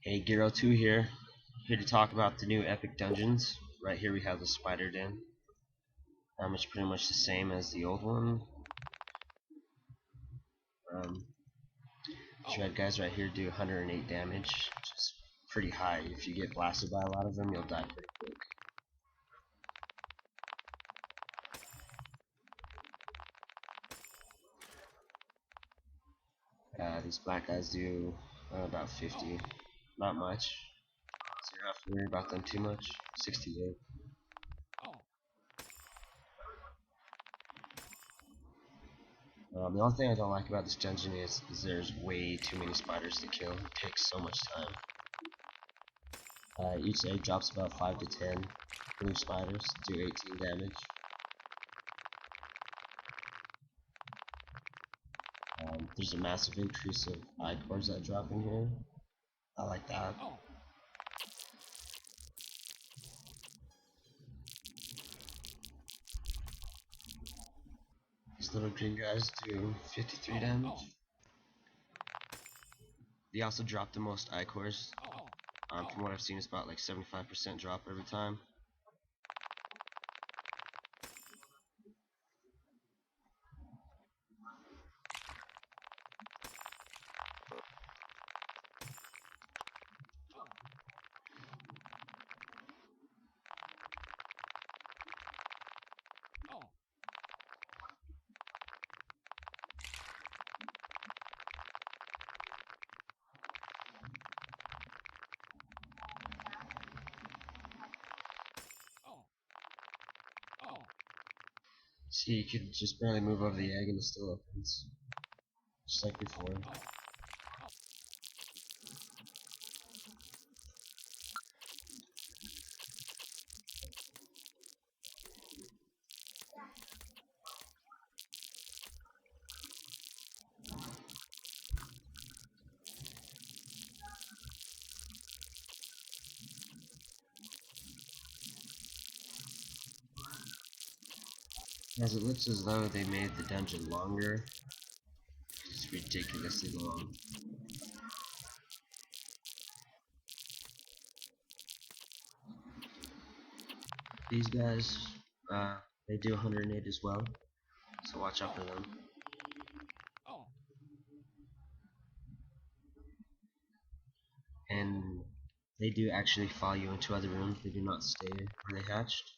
Hey, Giro2 here to talk about the new Epic Dungeons. Right here we have the Spider Den. It's pretty much the same as the old one. These red guys right here do 108 damage, which is pretty high. If you get blasted by a lot of them, you'll die pretty quick. These black guys do about 50, not much, so you don't have to worry about them too much. 68. The only thing I don't like about this dungeon is there's way too many spiders to kill. It takes so much time. Each egg drops about 5 to 10 blue spiders, do 18 damage. There's a massive increase of eye cores that drop in here. I like that. These little green guys do 53 damage. They also drop the most eye cores. From what I've seen, it's about like 75% drop every time. See, you could just barely move over the egg and it still opens. Just like before. As it looks as though they made the dungeon longer. It's ridiculously long. These guys, they do 108 as well, so watch out for them. And they do actually follow you into other rooms, they do not stay where they hatched.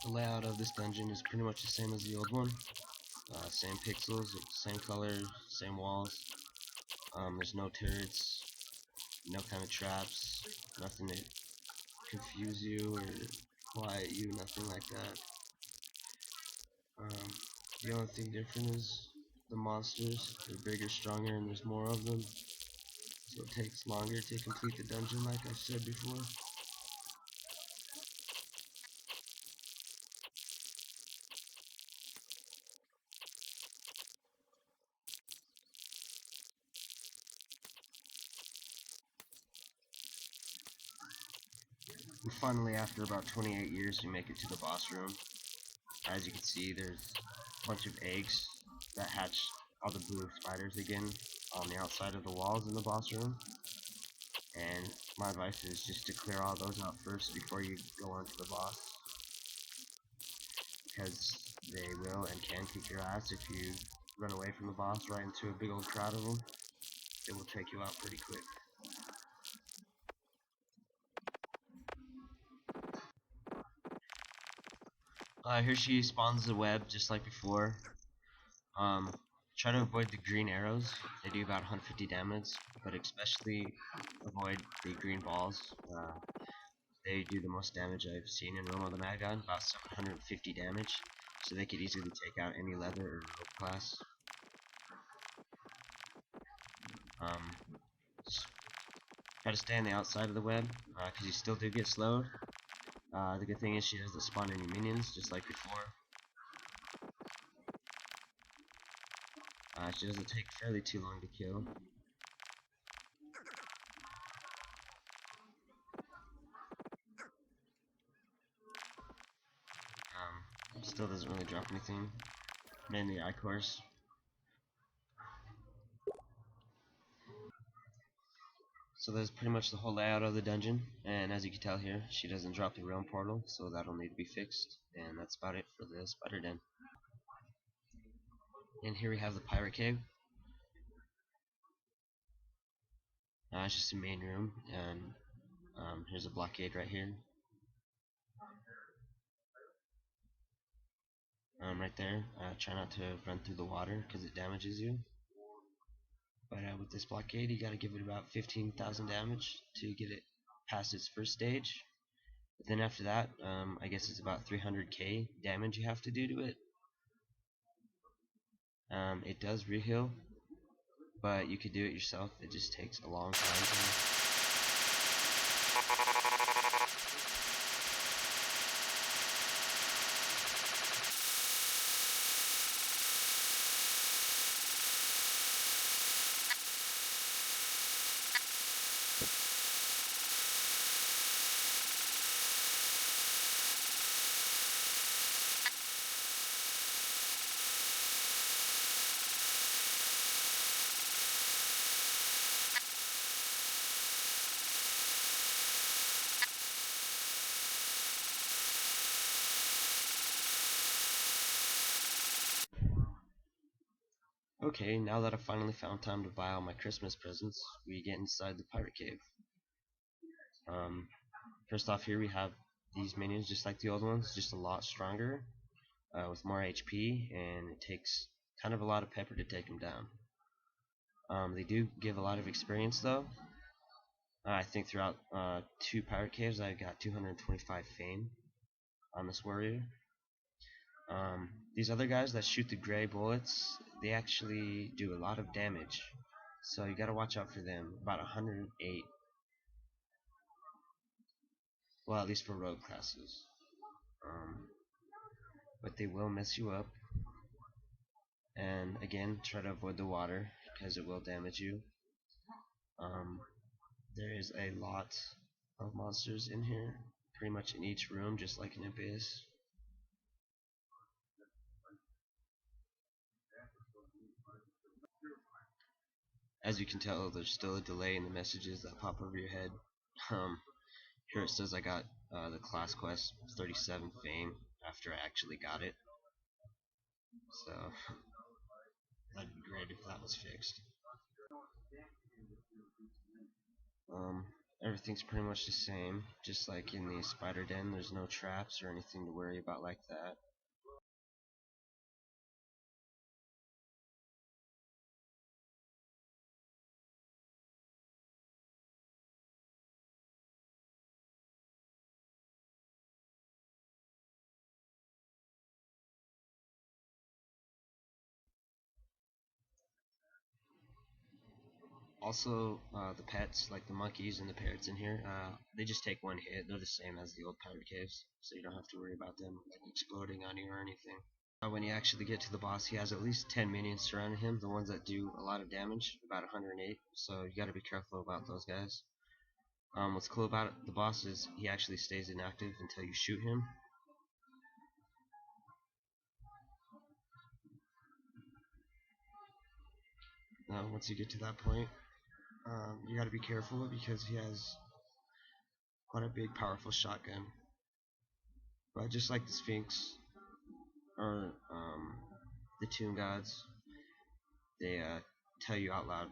The layout of this dungeon is pretty much the same as the old one. Same pixels, same colors, same walls. There's no turrets, no kind of traps, nothing to confuse you or quiet you, nothing like that. The only thing different is the monsters. They're bigger, stronger, and there's more of them. So it takes longer to complete the dungeon, like I said before. And finally, after about 28 years, we make it to the boss room. As you can see, there's a bunch of eggs that hatch all the blue spiders again on the outside of the walls in the boss room. And my advice is just to clear all those out first before you go on to the boss, because they will and can kick your ass if you run away from the boss right into a big old crowd of them. It will take you out pretty quick. Here she spawns the web just like before. Try to avoid the green arrows. They do about 150 damage, but especially avoid the green balls. They do the most damage I've seen in Realm of the Mad God, about 750 damage, so they could easily take out any leather or rope class. Try to stay on the outside of the web, because you still do get slowed. The good thing is she doesn't spawn any minions, just like before. She doesn't take fairly too long to kill. Still doesn't really drop anything. Mainly eye cores. So that's pretty much the whole layout of the dungeon, and as you can tell here, she doesn't drop the realm portal, so that'll need to be fixed, and that's about it for the spider den. And here we have the pirate cave. It's just a main room, and here's a blockade right here. Right there, try not to run through the water because it damages you. But with this blockade, you gotta give it about 15,000 damage to get it past its first stage. But then after that, I guess it's about 300k damage you have to do to it. It does reheal, but you could do it yourself. It just takes a long time. Okay, now that I've finally found time to buy all my Christmas presents, we get inside the pirate cave. First off, here we have these minions just like the old ones, just a lot stronger, with more HP, and it takes kind of a lot of pepper to take them down. They do give a lot of experience though. I think throughout 2 pirate caves I got 225 fame on this warrior. These other guys that shoot the gray bullets, they actually do a lot of damage, so you gotta watch out for them. About 108. Well, at least for rogue classes. But they will mess you up. And again, try to avoid the water because it will damage you. There is a lot of monsters in here, pretty much in each room, just like an abyss. As you can tell, there's still a delay in the messages that pop over your head. Here it says I got the class quest 37 fame after I actually got it. So that'd be great if that was fixed. Everything's pretty much the same, just like in the spider den. There's no traps or anything to worry about like that. Also, the pets, like the monkeys and the parrots in here, they just take 1 hit. They're the same as the old pirate caves, so you don't have to worry about them like exploding on you or anything. When you actually get to the boss, he has at least 10 minions surrounding him, the ones that do a lot of damage, about 108, so you gotta be careful about those guys. What's cool about the boss is he actually stays inactive until you shoot him. Once you get to that point, you gotta be careful because he has quite a big, powerful shotgun. But just like the Sphinx, or the Tomb Gods, they tell you out loud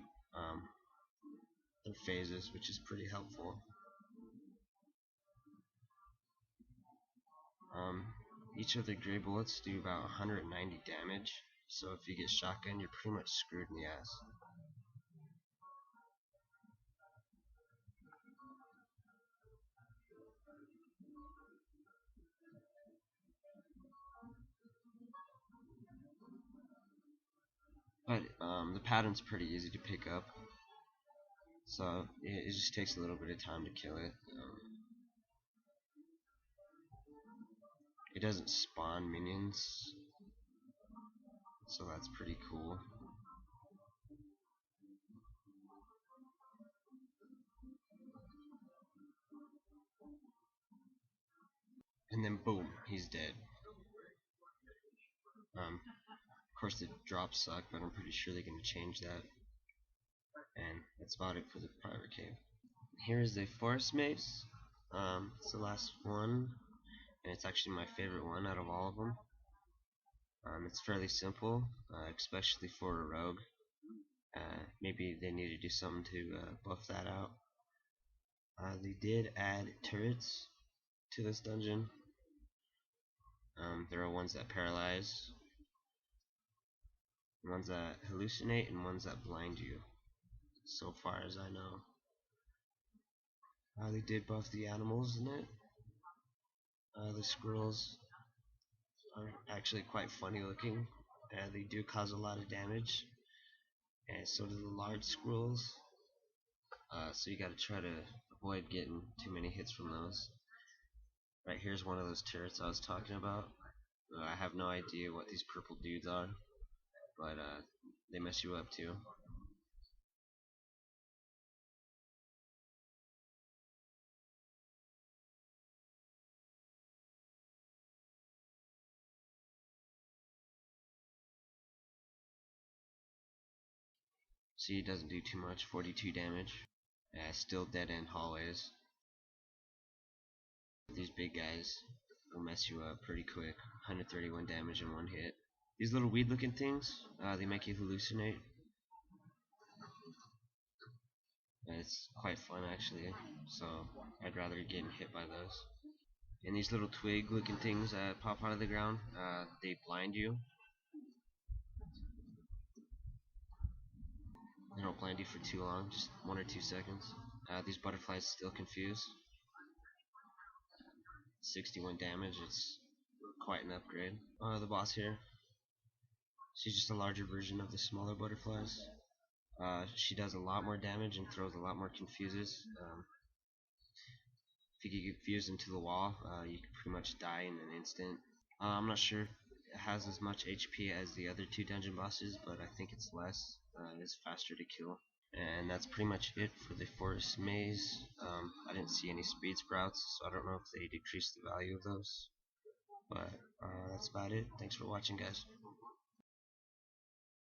their phases, which is pretty helpful. Each of the gray bullets do about 190 damage, so if you get shotgun, you're pretty much screwed in the ass. But the pattern's pretty easy to pick up, so it just takes a little bit of time to kill it. It doesn't spawn minions, so that's pretty cool. And then boom, he's dead. Of course the drops suck, but I'm pretty sure they're going to change that. And that's about it for the pirate cave. Here is the forest maze. It's the last one, and it's actually my favorite one out of all of them. It's fairly simple, especially for a rogue. Maybe they need to do something to buff that out. They did add turrets to this dungeon. There are ones that paralyze, ones that hallucinate, and ones that blind you, so far as I know. They did buff the animals in it. The squirrels are actually quite funny looking. They do cause a lot of damage, and so do the large squirrels. So you gotta try to avoid getting too many hits from those. Right here's one of those turrets I was talking about. I have no idea what these purple dudes are, but they mess you up too. See, it doesn't do too much, 42 damage. Still dead end hallways. These big guys will mess you up pretty quick. 131 damage in one hit. These little weed looking things, they make you hallucinate. It's quite fun actually, so I'd rather get hit by those. And these little twig looking things that pop out of the ground, they blind you. They don't blind you for too long, just 1 or 2 seconds. These butterflies still confuse. 61 damage, it's quite an upgrade. The boss here, she's just a larger version of the smaller butterflies. She does a lot more damage and throws a lot more confuses. If you get confused into the wall, you can pretty much die in an instant. I'm not sure it has as much HP as the other two dungeon bosses, but I think it's less. It's faster to kill. And that's pretty much it for the forest maze. I didn't see any speed sprouts, so I don't know if they decreased the value of those. But that's about it. Thanks for watching, guys.